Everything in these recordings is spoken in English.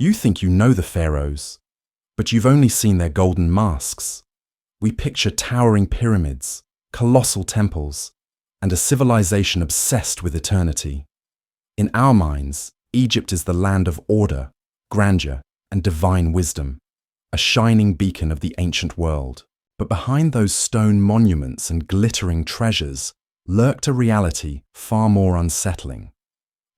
You think you know the pharaohs, but you've only seen their golden masks. We picture towering pyramids, colossal temples, and a civilization obsessed with eternity. In our minds, Egypt is the land of order, grandeur, and divine wisdom, a shining beacon of the ancient world. But behind those stone monuments and glittering treasures lurked a reality far more unsettling.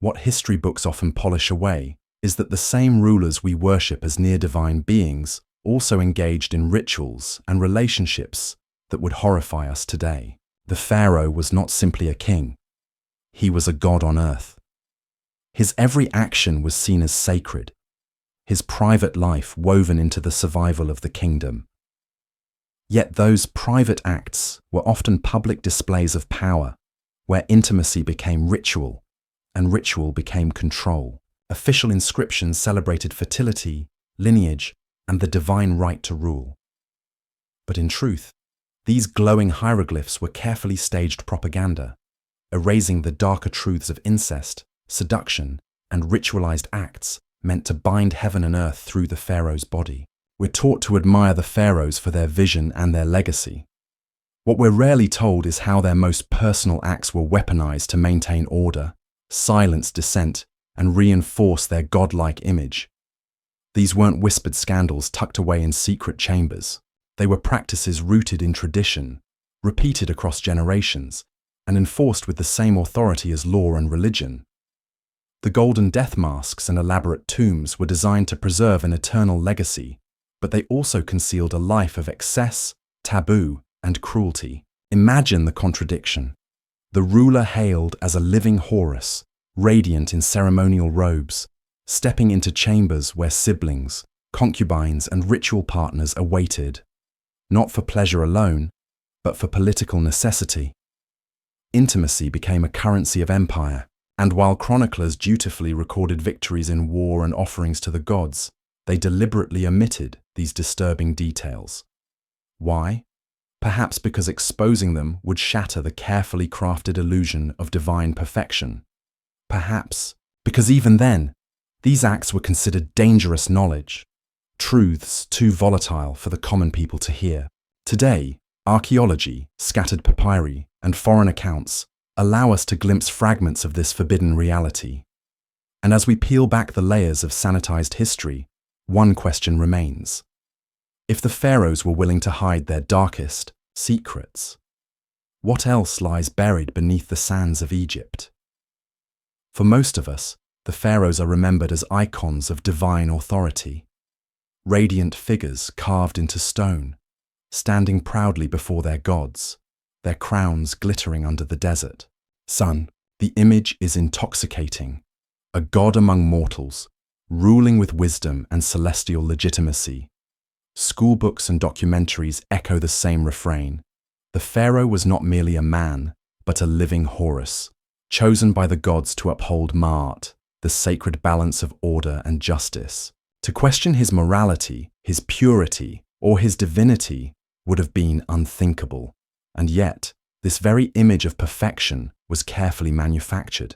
What history books often polish away is that the same rulers we worship as near-divine beings also engaged in rituals and relationships that would horrify us today. The pharaoh was not simply a king. He was a god on earth. His every action was seen as sacred, his private life woven into the survival of the kingdom. Yet those private acts were often public displays of power, where intimacy became ritual and ritual became control. Official inscriptions celebrated fertility, lineage, and the divine right to rule. But in truth, these glowing hieroglyphs were carefully staged propaganda, erasing the darker truths of incest, seduction, and ritualized acts meant to bind heaven and earth through the pharaoh's body. We're taught to admire the pharaohs for their vision and their legacy. What we're rarely told is how their most personal acts were weaponized to maintain order, silence dissent, and reinforce their godlike image. These weren't whispered scandals tucked away in secret chambers. They were practices rooted in tradition, repeated across generations, and enforced with the same authority as law and religion. The golden death masks and elaborate tombs were designed to preserve an eternal legacy, but they also concealed a life of excess, taboo, and cruelty. Imagine the contradiction. The ruler hailed as a living Horus, radiant in ceremonial robes, stepping into chambers where siblings, concubines, and ritual partners awaited, not for pleasure alone, but for political necessity. Intimacy became a currency of empire, and while chroniclers dutifully recorded victories in war and offerings to the gods, they deliberately omitted these disturbing details. Why? Perhaps because exposing them would shatter the carefully crafted illusion of divine perfection. Perhaps because even then, these acts were considered dangerous knowledge, truths too volatile for the common people to hear. Today, archaeology, scattered papyri, and foreign accounts allow us to glimpse fragments of this forbidden reality. And as we peel back the layers of sanitized history, one question remains. If the pharaohs were willing to hide their darkest secrets, what else lies buried beneath the sands of Egypt? For most of us, the pharaohs are remembered as icons of divine authority, radiant figures carved into stone, standing proudly before their gods, their crowns glittering under the desert sun. The image is intoxicating, a god among mortals, ruling with wisdom and celestial legitimacy. Schoolbooks and documentaries echo the same refrain. The pharaoh was not merely a man, but a living Horus, chosen by the gods to uphold Ma'at, the sacred balance of order and justice. To question his morality, his purity, or his divinity would have been unthinkable. And yet, this very image of perfection was carefully manufactured.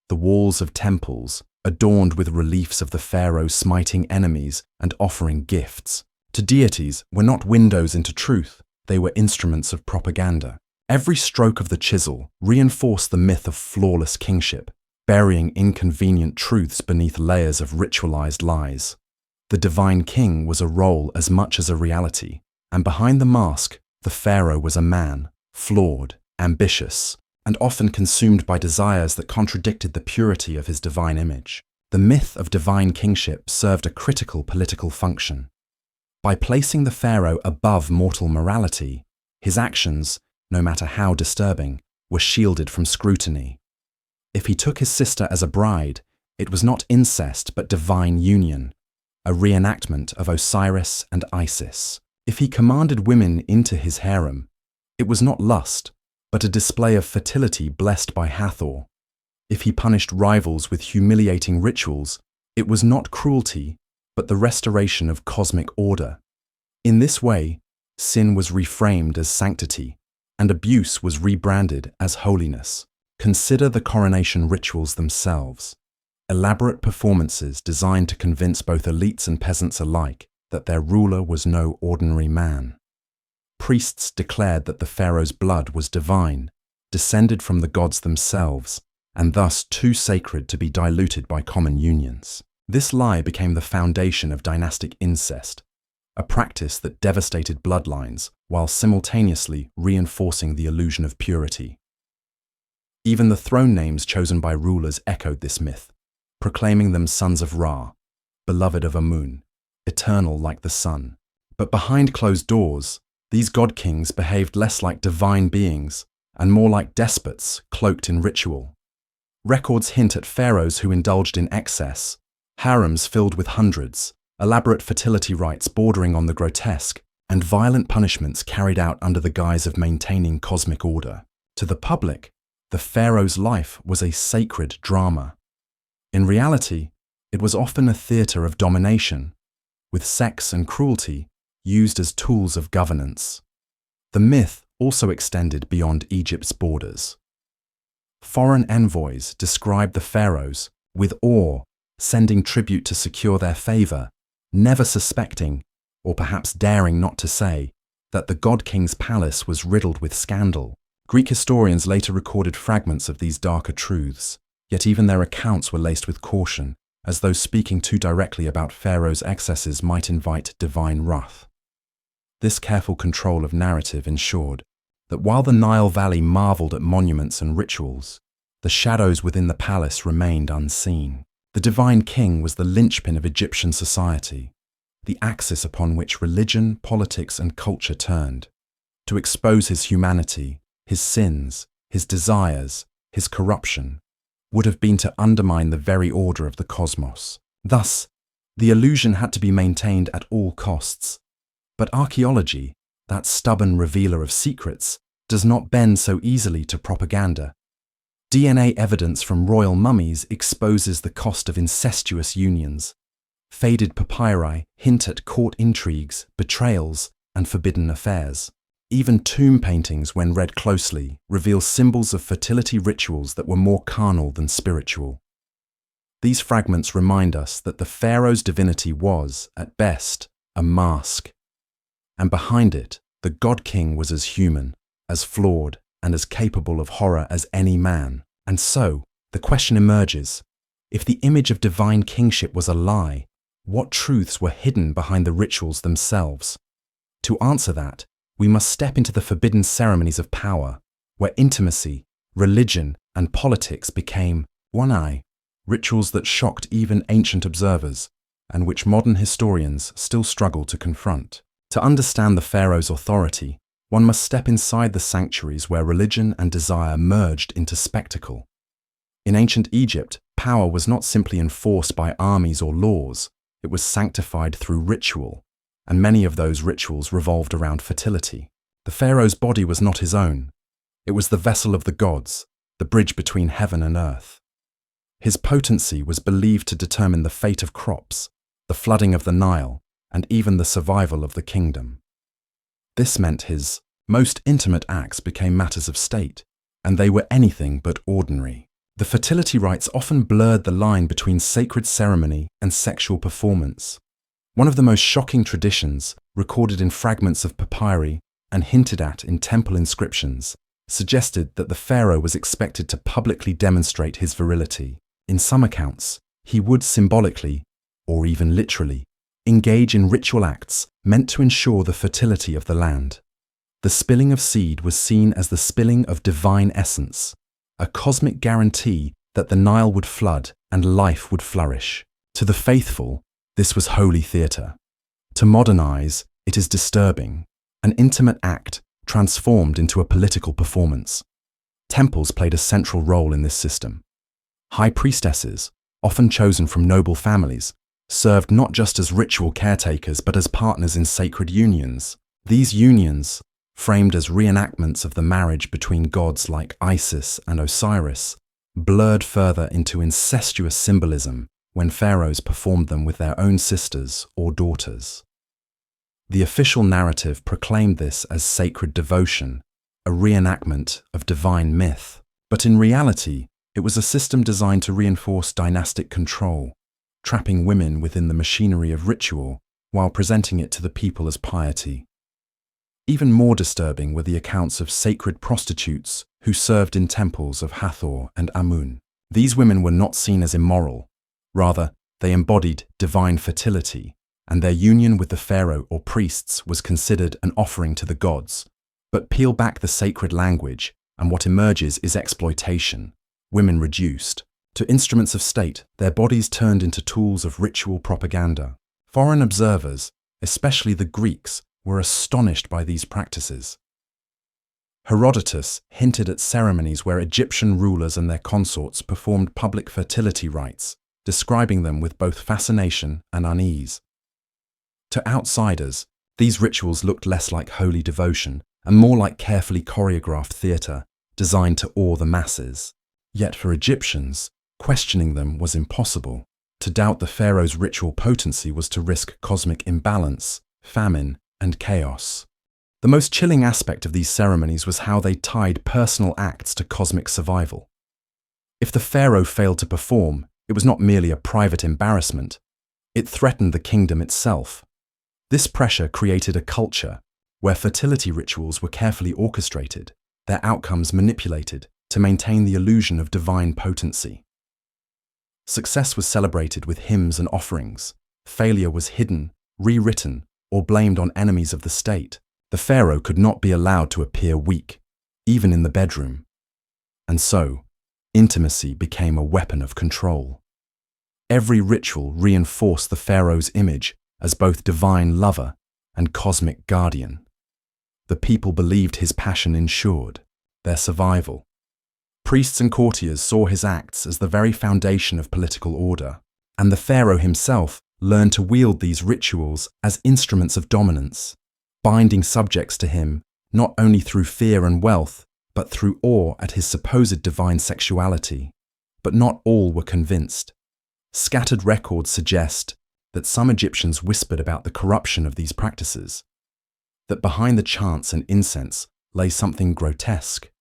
The walls of temples, adorned with reliefs of the pharaoh smiting enemies and offering gifts to deities, were not windows into truth, they were instruments of propaganda. Every stroke of the chisel reinforced the myth of flawless kingship, burying inconvenient truths beneath layers of ritualized lies. The divine king was a role as much as a reality, and behind the mask, the pharaoh was a man, flawed, ambitious, and often consumed by desires that contradicted the purity of his divine image. The myth of divine kingship served a critical political function. By placing the pharaoh above mortal morality, his actions, no matter how disturbing, were shielded from scrutiny. If he took his sister as a bride, it was not incest but divine union, a reenactment of Osiris and Isis. If he commanded women into his harem, it was not lust, but a display of fertility blessed by Hathor. If he punished rivals with humiliating rituals, it was not cruelty, but the restoration of cosmic order. In this way, sin was reframed as sanctity, and abuse was rebranded as holiness. Consider the coronation rituals themselves. elaborate performances designed to convince both elites and peasants alike that their ruler was no ordinary man. Priests declared that the pharaoh's blood was divine, descended from the gods themselves, and thus too sacred to be diluted by common unions. This lie became the foundation of dynastic incest, a practice that devastated bloodlines while simultaneously reinforcing the illusion of purity. Even the throne names chosen by rulers echoed this myth, proclaiming them sons of Ra, beloved of Amun, eternal like the sun. But behind closed doors, these god-kings behaved less like divine beings and more like despots cloaked in ritual. Records hint at pharaohs who indulged in excess, harems filled with hundreds, elaborate fertility rites bordering on the grotesque, and violent punishments carried out under the guise of maintaining cosmic order. To the public, the pharaoh's life was a sacred drama. In reality, it was often a theatre of domination, with sex and cruelty used as tools of governance. The myth also extended beyond Egypt's borders. Foreign envoys described the pharaohs with awe, sending tribute to secure their favor, never suspecting, or perhaps daring not to say, that the god-king's palace was riddled with scandal. Greek historians later recorded fragments of these darker truths, yet even their accounts were laced with caution, as though speaking too directly about Pharaoh's excesses might invite divine wrath. This careful control of narrative ensured that while the Nile Valley marveled at monuments and rituals, the shadows within the palace remained unseen. The divine king was the linchpin of Egyptian society, the axis upon which religion, politics, and culture turned. To expose his humanity, his sins, his desires, his corruption, would have been to undermine the very order of the cosmos. Thus, the illusion had to be maintained at all costs. But archaeology, that stubborn revealer of secrets, does not bend so easily to propaganda. DNA evidence from royal mummies exposes the cost of incestuous unions. Faded papyri hint at court intrigues, betrayals, and forbidden affairs. Even tomb paintings, when read closely, reveal symbols of fertility rituals that were more carnal than spiritual. These fragments remind us that the pharaoh's divinity was, at best, a mask. And behind it, the god-king was as human, as flawed, and as capable of horror as any man. And so, the question emerges, if the image of divine kingship was a lie, what truths were hidden behind the rituals themselves? To answer that, we must step into the forbidden ceremonies of power, where intimacy, religion, and politics became one-eye, rituals that shocked even ancient observers, and which modern historians still struggle to confront. To understand the pharaoh's authority, one must step inside the sanctuaries where religion and desire merged into spectacle. In ancient Egypt, power was not simply enforced by armies or laws, it was sanctified through ritual, and many of those rituals revolved around fertility. The pharaoh's body was not his own. It was the vessel of the gods, the bridge between heaven and earth. His potency was believed to determine the fate of crops, the flooding of the Nile, and even the survival of the kingdom. This meant his most intimate acts became matters of state, and they were anything but ordinary. The fertility rites often blurred the line between sacred ceremony and sexual performance. One of the most shocking traditions, recorded in fragments of papyri and hinted at in temple inscriptions, suggested that the pharaoh was expected to publicly demonstrate his virility. In some accounts, he would symbolically, or even literally, engage in ritual acts meant to ensure the fertility of the land. The spilling of seed was seen as the spilling of divine essence, a cosmic guarantee that the Nile would flood and life would flourish. To the faithful, this was holy theatre. To modernize, it is disturbing, an intimate act transformed into a political performance. Temples played a central role in this system. High priestesses, often chosen from noble families, served not just as ritual caretakers but as partners in sacred unions. These unions, framed as reenactments of the marriage between gods like Isis and Osiris, blurred further into incestuous symbolism when pharaohs performed them with their own sisters or daughters. The official narrative proclaimed this as sacred devotion, a reenactment of divine myth. But in reality, It was a system designed to reinforce dynastic control, trapping women within the machinery of ritual while presenting it to the people as piety. Even more disturbing were the accounts of sacred prostitutes who served in temples of Hathor and Amun. These women were not seen as immoral. Rather, they embodied divine fertility, and their union with the pharaoh or priests was considered an offering to the gods. But peel back the sacred language, and what emerges is exploitation. Women reduced to instruments of state, their bodies turned into tools of ritual propaganda. Foreign observers, especially the Greeks, were astonished by these practices. Herodotus hinted at ceremonies where Egyptian rulers and their consorts performed public fertility rites, describing them with both fascination and unease. To outsiders, these rituals looked less like holy devotion and more like carefully choreographed theatre designed to awe the masses. Yet for Egyptians, questioning them was impossible. To doubt the pharaoh's ritual potency was to risk cosmic imbalance, famine, and chaos. The most chilling aspect of these ceremonies was how they tied personal acts to cosmic survival. If the pharaoh failed to perform, it was not merely a private embarrassment, it threatened the kingdom itself. This pressure created a culture where fertility rituals were carefully orchestrated, their outcomes manipulated to maintain the illusion of divine potency. Success was celebrated with hymns and offerings. Failure was hidden, rewritten, or blamed on enemies of the state. The pharaoh could not be allowed to appear weak, even in the bedroom. And so, intimacy became a weapon of control. Every ritual reinforced the pharaoh's image as both divine lover and cosmic guardian. The people believed his passion ensured their survival. Priests and courtiers saw his acts as the very foundation of political order, and the pharaoh himself learned to wield these rituals as instruments of dominance, binding subjects to him not only through fear and wealth, but through awe at his supposed divine sexuality. But not all were convinced. Scattered records suggest that some Egyptians whispered about the corruption of these practices, that behind the chants and incense lay something grotesque.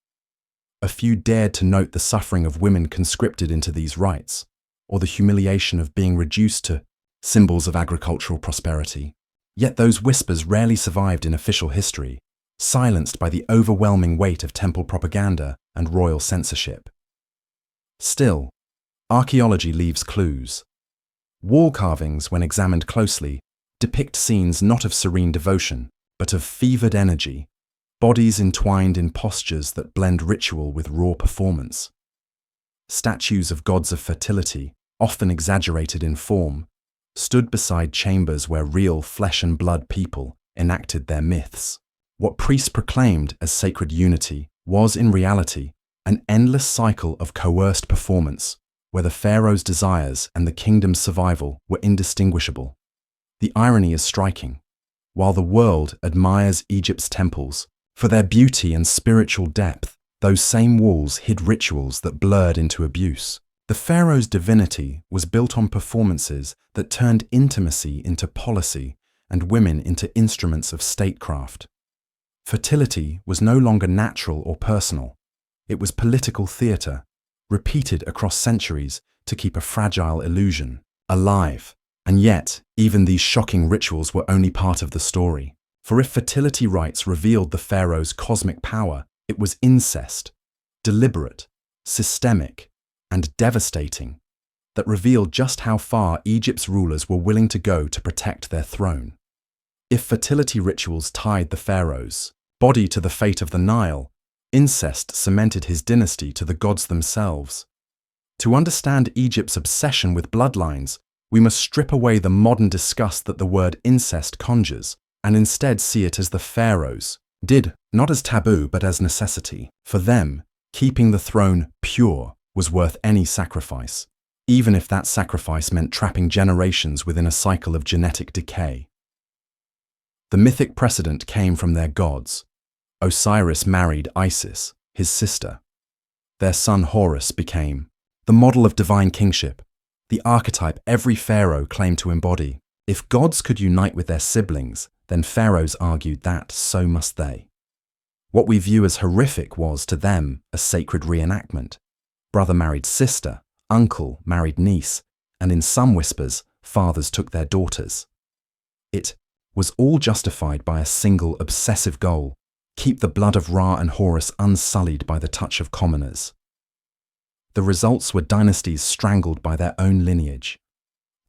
A few dared to note the suffering of women conscripted into these rites, or the humiliation of being reduced to symbols of agricultural prosperity. Yet those whispers rarely survived in official history, silenced by the overwhelming weight of temple propaganda and royal censorship. Still, archaeology leaves clues. Wall carvings, when examined closely, depict scenes not of serene devotion, but of fevered energy, bodies entwined in postures that blend ritual with raw performance. Statues of gods of fertility, often exaggerated in form, stood beside chambers where real flesh and blood people enacted their myths. What priests proclaimed as sacred unity was in reality an endless cycle of coerced performance, where the pharaoh's desires and the kingdom's survival were indistinguishable. The irony is striking. While the world admires Egypt's temples for their beauty and spiritual depth, those same walls hid rituals that blurred into abuse. The pharaoh's divinity was built on performances that turned intimacy into policy and women into instruments of statecraft. Fertility was no longer natural or personal. It was political theatre, repeated across centuries to keep a fragile illusion alive. And yet, even these shocking rituals were only part of the story. For if fertility rites revealed the pharaoh's cosmic power, it was incest, deliberate, systemic, and devastating, that revealed just how far Egypt's rulers were willing to go to protect their throne. If fertility rituals tied the pharaoh's body to the fate of the Nile, incest cemented his dynasty to the gods themselves. To understand Egypt's obsession with bloodlines, we must strip away the modern disgust that the word incest conjures, and instead see it as the pharaohs did, not as taboo but as necessity. For them, keeping the throne pure was worth any sacrifice, even if that sacrifice meant trapping generations within a cycle of genetic decay. The mythic precedent came from their gods. Osiris married Isis, his sister. Their son Horus became the model of divine kingship, the archetype every pharaoh claimed to embody. If gods could unite with their siblings, then pharaohs argued that so must they. What we view as horrific was, to them, a sacred reenactment. Brother married sister, uncle married niece, and in some whispers, fathers took their daughters. It was all justified by a single obsessive goal: keep the blood of Ra and Horus unsullied by the touch of commoners. The results were dynasties strangled by their own lineage.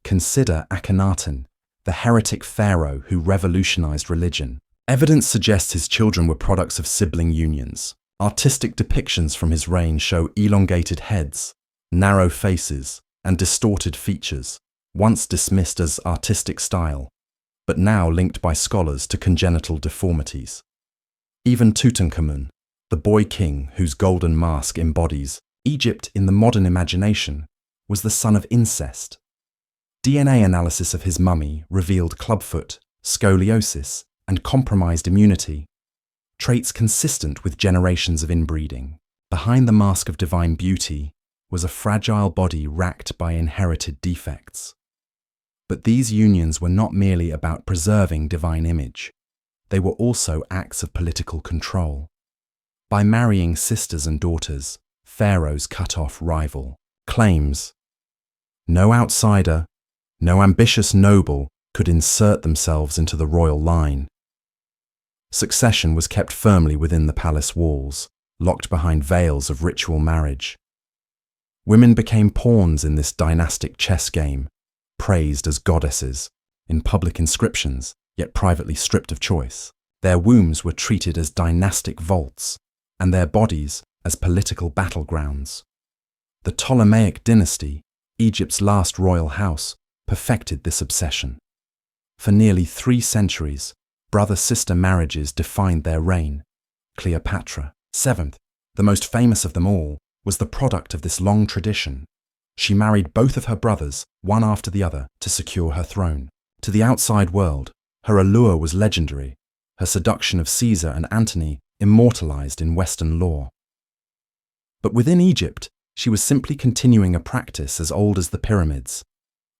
Consider Akhenaten, the heretic pharaoh who revolutionized religion. Evidence suggests his children were products of sibling unions. Artistic depictions from his reign show elongated heads, narrow faces, and distorted features, once dismissed as artistic style, but now linked by scholars to congenital deformities. Even Tutankhamun, the boy king whose golden mask embodies Egypt in the modern imagination, was the son of incest. DNA analysis of his mummy revealed clubfoot, scoliosis, and compromised immunity, traits consistent with generations of inbreeding. Behind the mask of divine beauty was a fragile body racked by inherited defects. But these unions were not merely about preserving divine image. They were also acts of political control. By marrying sisters and daughters, pharaohs cut off rival claims. No outsider, no ambitious noble could insert themselves into the royal line. Succession was kept firmly within the palace walls, locked behind veils of ritual marriage. Women became pawns in this dynastic chess game, praised as goddesses, in public inscriptions, yet privately stripped of choice. Their wombs were treated as dynastic vaults, and their bodies as political battlegrounds. The Ptolemaic dynasty, Egypt's last royal house, perfected this obsession. For nearly 3 centuries, brother-sister marriages defined their reign. Cleopatra, 7th, the most famous of them all, was the product of this long tradition. She married both of her brothers, one after the other, to secure her throne. To the outside world, her allure was legendary, her seduction of Caesar and Antony immortalized in Western lore. But within Egypt, she was simply continuing a practice as old as the pyramids,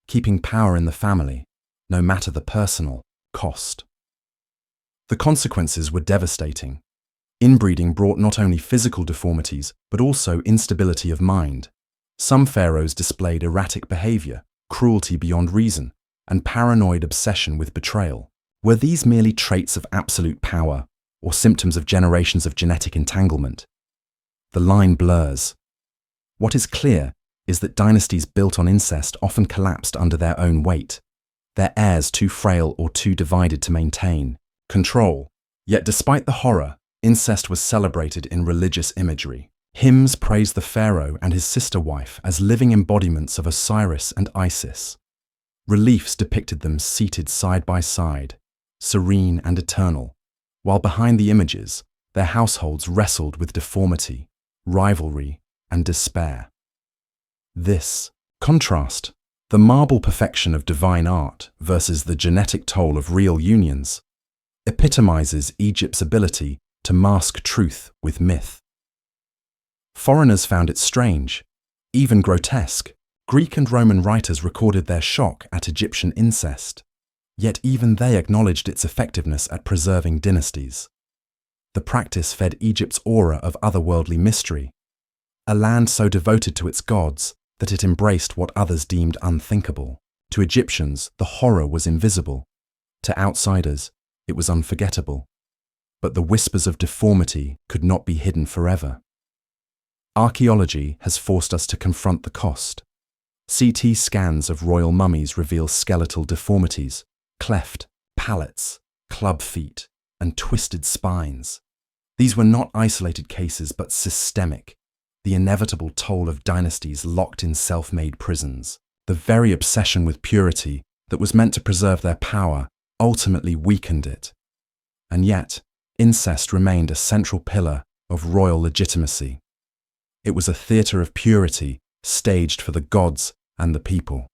keeping power in the family, no matter the personal cost. The consequences were devastating. Inbreeding brought not only physical deformities, but also instability of mind. Some pharaohs displayed erratic behavior, cruelty beyond reason, and paranoid obsession with betrayal. Were these merely traits of absolute power, or symptoms of generations of genetic entanglement? The line blurs. What is clear is that dynasties built on incest often collapsed under their own weight, their heirs too frail or too divided to maintain control. Yet despite the horror, incest was celebrated in religious imagery. Hymns praised the pharaoh and his sister wife as living embodiments of Osiris and Isis. Reliefs depicted them seated side by side, serene and eternal, while behind the images, their households wrestled with deformity, rivalry, and despair. This contrast, the marble perfection of divine art versus the genetic toll of real unions, epitomizes Egypt's ability to mask truth with myth. Foreigners found it strange, even grotesque. Greek and Roman writers recorded their shock at Egyptian incest, yet even they acknowledged its effectiveness at preserving dynasties. The practice fed Egypt's aura of otherworldly mystery, a land so devoted to its gods that it embraced what others deemed unthinkable. To Egyptians, the horror was invisible. To outsiders, it was unforgettable. But the whispers of deformity could not be hidden forever. Archaeology has forced us to confront the cost. CT scans of royal mummies reveal skeletal deformities, cleft palates, club feet, and twisted spines. These were not isolated cases but systemic, the inevitable toll of dynasties locked in self-made prisons. The very obsession with purity that was meant to preserve their power ultimately weakened it. And yet, incest remained a central pillar of royal legitimacy. It was a theatre of purity staged for the gods and the people.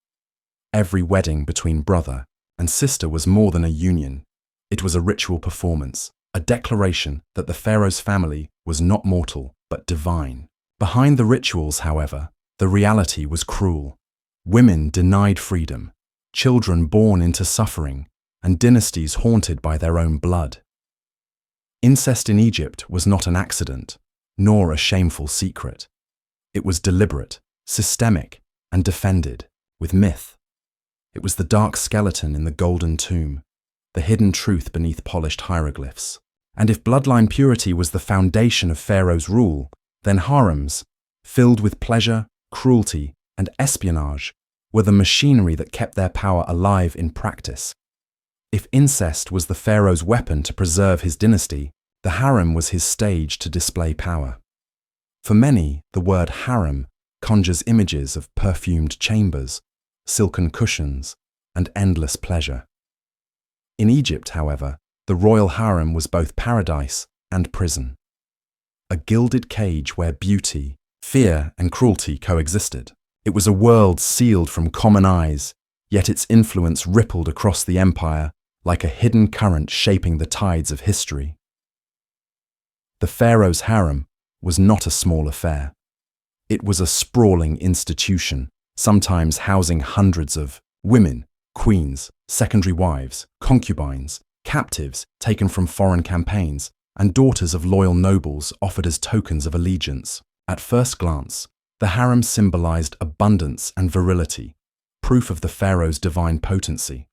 Every wedding between brother and sister was more than a union. It was a ritual performance, a declaration that the pharaoh's family was not mortal but divine. Behind the rituals, however, the reality was cruel. Women denied freedom, children born into suffering, and dynasties haunted by their own blood. Incest in Egypt was not an accident, nor a shameful secret. It was deliberate, systemic, and defended with myth. It was the dark skeleton in the golden tomb, the hidden truth beneath polished hieroglyphs. And if bloodline purity was the foundation of Pharaoh's rule, then harems, filled with pleasure, cruelty, and espionage, were the machinery that kept their power alive in practice. If incest was the pharaoh's weapon to preserve his dynasty, the harem was his stage to display power. For many, the word harem conjures images of perfumed chambers, silken cushions, and endless pleasure. In Egypt, however, the royal harem was both paradise and prison. A gilded cage where beauty, fear, and cruelty coexisted. It was a world sealed from common eyes, yet its influence rippled across the empire like a hidden current shaping the tides of history. The pharaoh's harem was not a small affair. It was a sprawling institution, sometimes housing hundreds of women, queens, secondary wives, concubines, captives taken from foreign campaigns, and daughters of loyal nobles offered as tokens of allegiance. At first glance, the harem symbolized abundance and virility, proof of the pharaoh's divine potency.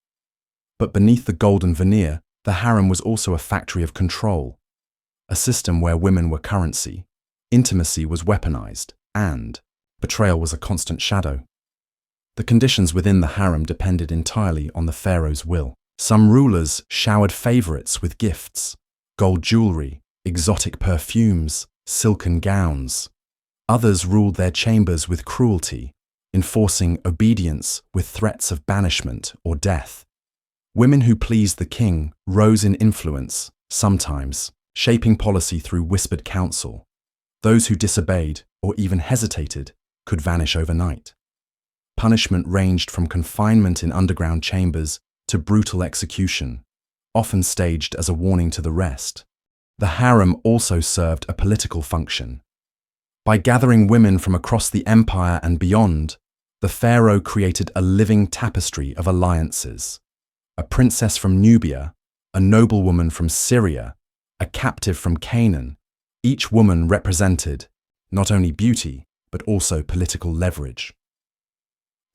But beneath the golden veneer, the harem was also a factory of control, a system where women were currency, intimacy was weaponized, and betrayal was a constant shadow. The conditions within the harem depended entirely on the pharaoh's will. Some rulers showered favorites with gifts, gold jewelry, exotic perfumes, silken gowns. Others ruled their chambers with cruelty, enforcing obedience with threats of banishment or death. Women who pleased the king rose in influence, sometimes, shaping policy through whispered counsel. Those who disobeyed or even hesitated could vanish overnight. Punishment ranged from confinement in underground chambers to brutal execution, often staged as a warning to the rest. The harem also served a political function. By gathering women from across the empire and beyond, the pharaoh created a living tapestry of alliances. A princess from Nubia, a noblewoman from Syria, a captive from Canaan, each woman represented not only beauty, but also political leverage.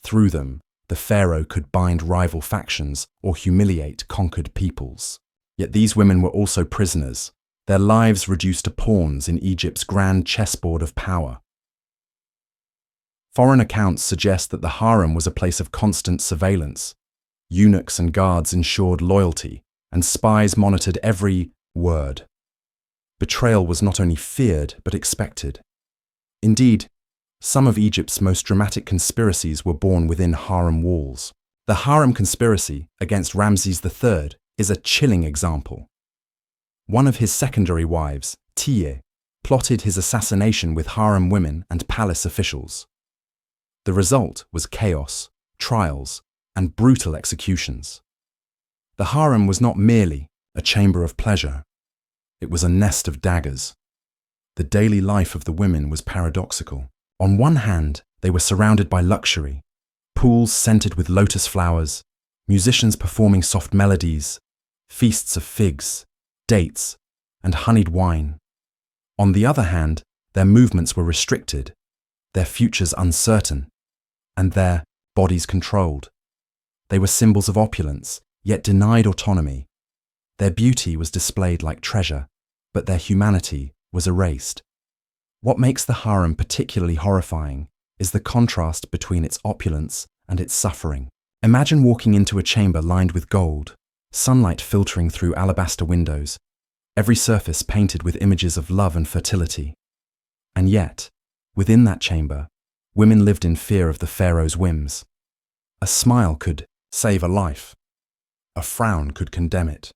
Through them, the pharaoh could bind rival factions or humiliate conquered peoples. Yet these women were also prisoners, their lives reduced to pawns in Egypt's grand chessboard of power. Foreign accounts suggest that the harem was a place of constant surveillance. Eunuchs and guards ensured loyalty, and spies monitored every word. Betrayal was not only feared, but expected. Indeed, some of Egypt's most dramatic conspiracies were born within harem walls. The harem conspiracy against Ramses III is a chilling example. One of his secondary wives, Tiye, plotted his assassination with harem women and palace officials. The result was chaos, trials, and brutal executions. The harem was not merely a chamber of pleasure. It was a nest of daggers. The daily life of the women was paradoxical. On one hand, they were surrounded by luxury, pools scented with lotus flowers, musicians performing soft melodies, feasts of figs, dates, and honeyed wine. On the other hand, their movements were restricted, their futures uncertain, and their bodies controlled. They were symbols of opulence, yet denied autonomy. Their beauty was displayed like treasure, but their humanity was erased. What makes the harem particularly horrifying is the contrast between its opulence and its suffering. Imagine walking into a chamber lined with gold, sunlight filtering through alabaster windows, every surface painted with images of love and fertility. And yet, within that chamber, women lived in fear of the pharaoh's whims. A smile could save a life. A frown could condemn it.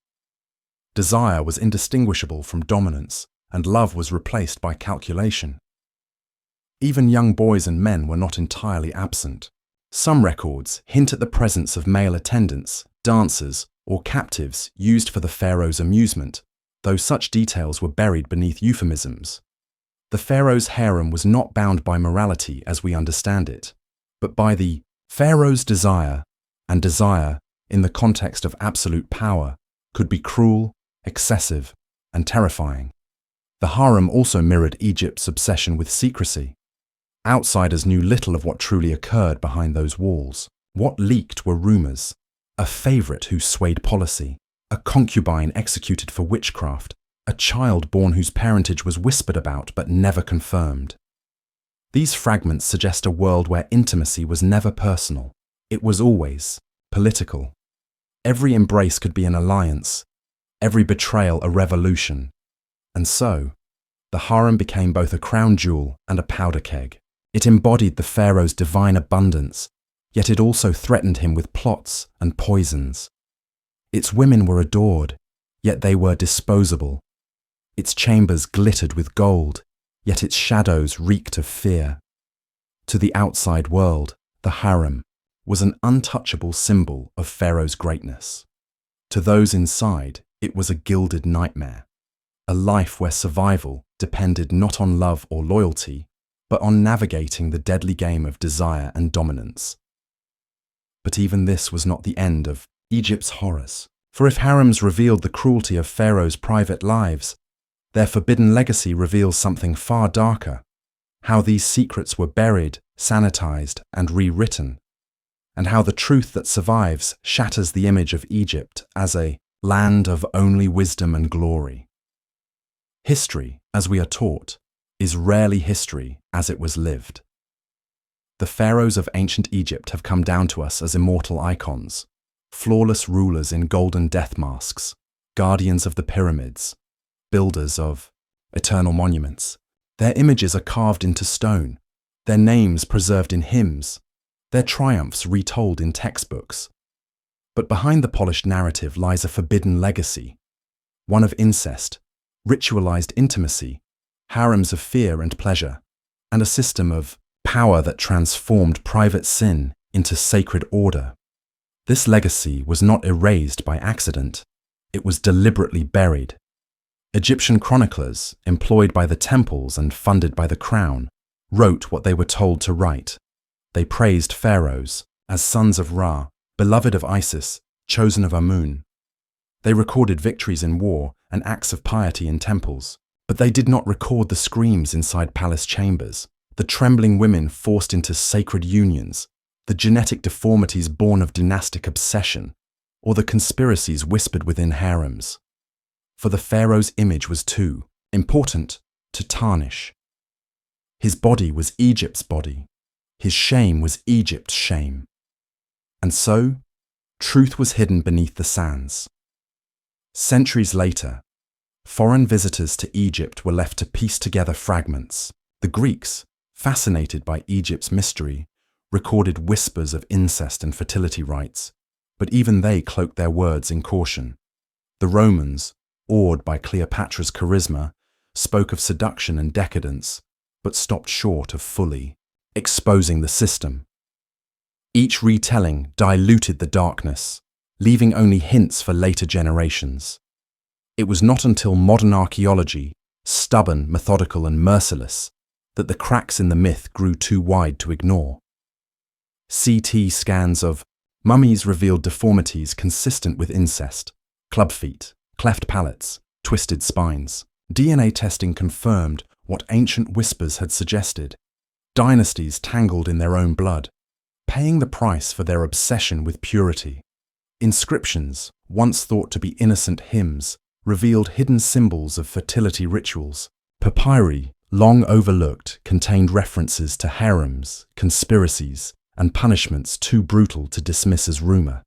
Desire was indistinguishable from dominance, and love was replaced by calculation. Even young boys and men were not entirely absent. Some records hint at the presence of male attendants, dancers, or captives used for the pharaoh's amusement, though such details were buried beneath euphemisms. The pharaoh's harem was not bound by morality as we understand it, but by the pharaoh's desire, and desire, in the context of absolute power, could be cruel, excessive, and terrifying. The harem also mirrored Egypt's obsession with secrecy. Outsiders knew little of what truly occurred behind those walls. What leaked were rumors. A favorite who swayed policy, a concubine executed for witchcraft, a child born whose parentage was whispered about but never confirmed. These fragments suggest a world where intimacy was never personal. It was always political. Every embrace could be an alliance, every betrayal a revolution. And so, the harem became both a crown jewel and a powder keg. It embodied the pharaoh's divine abundance, yet it also threatened him with plots and poisons. Its women were adored, yet they were disposable. Its chambers glittered with gold, yet its shadows reeked of fear. To the outside world, the harem was an untouchable symbol of Pharaoh's greatness. To those inside, it was a gilded nightmare, a life where survival depended not on love or loyalty, but on navigating the deadly game of desire and dominance. But even this was not the end of Egypt's horrors. For if harems revealed the cruelty of pharaohs' private lives, their forbidden legacy reveals something far darker: how these secrets were buried, sanitized, and rewritten, and how the truth that survives shatters the image of Egypt as a land of only wisdom and glory. History, as we are taught, is rarely history as it was lived. The pharaohs of ancient Egypt have come down to us as immortal icons, flawless rulers in golden death masks, guardians of the pyramids, builders of eternal monuments. Their images are carved into stone, their names preserved in hymns, their triumphs retold in textbooks. But behind the polished narrative lies a forbidden legacy, one of incest, ritualized intimacy, harems of fear and pleasure, and a system of power that transformed private sin into sacred order. This legacy was not erased by accident, it was deliberately buried. Egyptian chroniclers, employed by the temples and funded by the crown, wrote what they were told to write. They praised pharaohs as sons of Ra, beloved of Isis, chosen of Amun. They recorded victories in war and acts of piety in temples, but they did not record the screams inside palace chambers, the trembling women forced into sacred unions, the genetic deformities born of dynastic obsession, or the conspiracies whispered within harems. For the pharaoh's image was too important to tarnish. His body was Egypt's body. His shame was Egypt's shame. And so, truth was hidden beneath the sands. Centuries later, foreign visitors to Egypt were left to piece together fragments. The Greeks, fascinated by Egypt's mystery, recorded whispers of incest and fertility rites, but even they cloaked their words in caution. The Romans, awed by Cleopatra's charisma, spoke of seduction and decadence, but stopped short of fully exposing the system. Each retelling diluted the darkness, leaving only hints for later generations. It was not until modern archaeology, stubborn, methodical, and merciless, that the cracks in the myth grew too wide to ignore. CT scans of mummies revealed deformities consistent with incest: club feet, cleft palates, twisted spines. DNA testing confirmed what ancient whispers had suggested: dynasties tangled in their own blood, paying the price for their obsession with purity. Inscriptions, once thought to be innocent hymns, revealed hidden symbols of fertility rituals. Papyri, long overlooked, contained references to harems, conspiracies, and punishments too brutal to dismiss as rumor.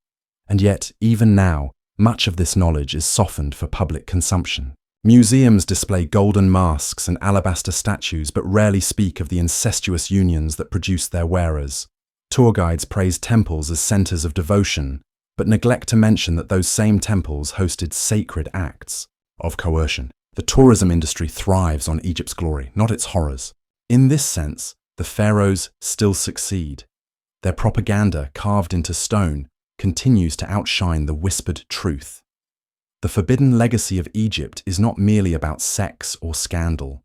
And yet, even now, much of this knowledge is softened for public consumption. Museums display golden masks and alabaster statues but rarely speak of the incestuous unions that produced their wearers. Tour guides praise temples as centers of devotion, but neglect to mention that those same temples hosted sacred acts of coercion. The tourism industry thrives on Egypt's glory, not its horrors. In this sense, the pharaohs still succeed. Their propaganda, carved into stone, continues to outshine the whispered truth. The forbidden legacy of Egypt is not merely about sex or scandal.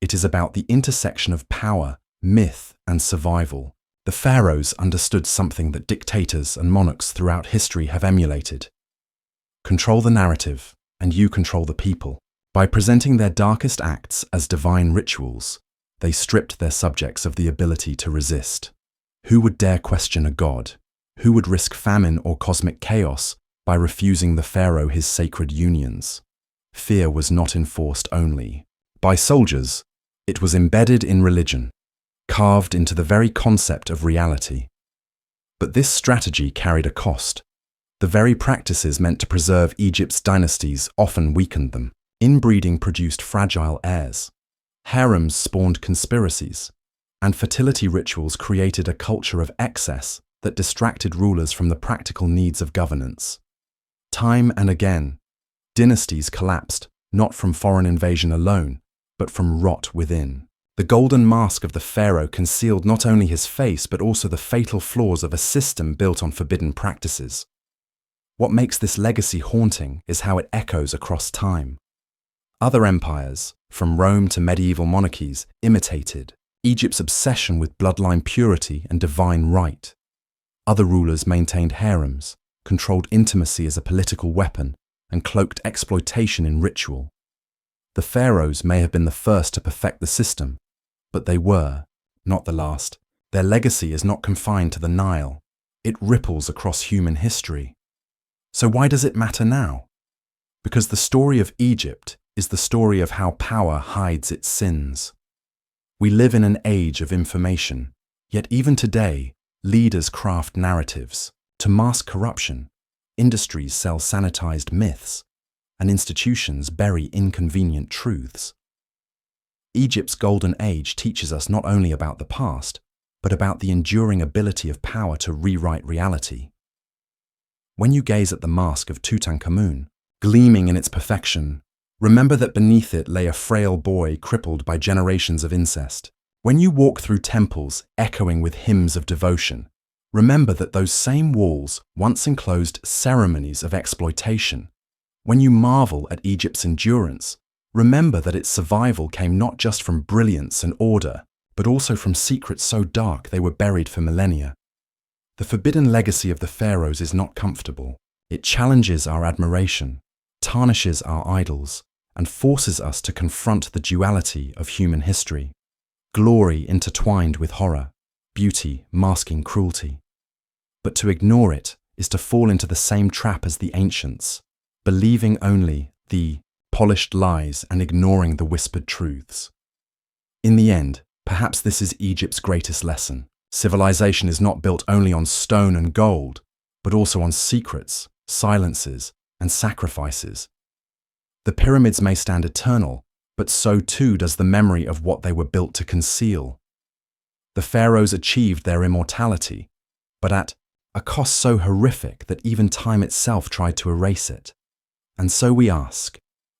It is about the intersection of power, myth, and survival. The pharaohs understood something that dictators and monarchs throughout history have emulated. Control the narrative, and you control the people. By presenting their darkest acts as divine rituals, They stripped their subjects of the ability to resist. Who would dare question a god? Who would risk famine or cosmic chaos by refusing the pharaoh his sacred unions? Fear was not enforced only by soldiers, it was embedded in religion, carved into the very concept of reality. But this strategy carried a cost. The very practices meant to preserve Egypt's dynasties often weakened them. Inbreeding produced fragile heirs. Harems spawned conspiracies, and fertility rituals created a culture of excess that distracted rulers from the practical needs of governance. Time and again, dynasties collapsed, not from foreign invasion alone, but from rot within. The golden mask of the pharaoh concealed not only his face but also the fatal flaws of a system built on forbidden practices. What makes this legacy haunting is how it echoes across time. Other empires, from Rome to medieval monarchies, imitated Egypt's obsession with bloodline purity and divine right. Other rulers maintained harems, controlled intimacy as a political weapon, and cloaked exploitation in ritual. The pharaohs may have been the first to perfect the system, but they were not the last. Their legacy is not confined to the Nile. It ripples across human history. So why does it matter now? Because the story of Egypt is the story of how power hides its sins. We live in an age of information, yet even today, leaders craft narratives to mask corruption, industries sell sanitized myths, and institutions bury inconvenient truths. Egypt's golden age teaches us not only about the past, but about the enduring ability of power to rewrite reality. When you gaze at the mask of Tutankhamun, gleaming in its perfection, remember that beneath it lay a frail boy crippled by generations of incest. When you walk through temples echoing with hymns of devotion, remember that those same walls once enclosed ceremonies of exploitation. When you marvel at Egypt's endurance, remember that its survival came not just from brilliance and order, but also from secrets so dark they were buried for millennia. The forbidden legacy of the pharaohs is not comfortable. It challenges our admiration, tarnishes our idols, and forces us to confront the duality of human history. Glory intertwined with horror, beauty masking cruelty. But to ignore it is to fall into the same trap as the ancients, believing only the polished lies and ignoring the whispered truths. In the end, perhaps this is Egypt's greatest lesson. Civilization is not built only on stone and gold, but also on secrets, silences, and sacrifices. The pyramids may stand eternal, but so too does the memory of what they were built to conceal. The pharaohs achieved their immortality, but at a cost so horrific that even time itself tried to erase it. And so we ask,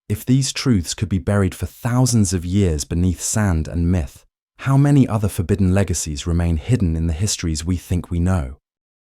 if these truths could be buried for thousands of years beneath sand and myth, how many other forbidden legacies remain hidden in the histories we think we know?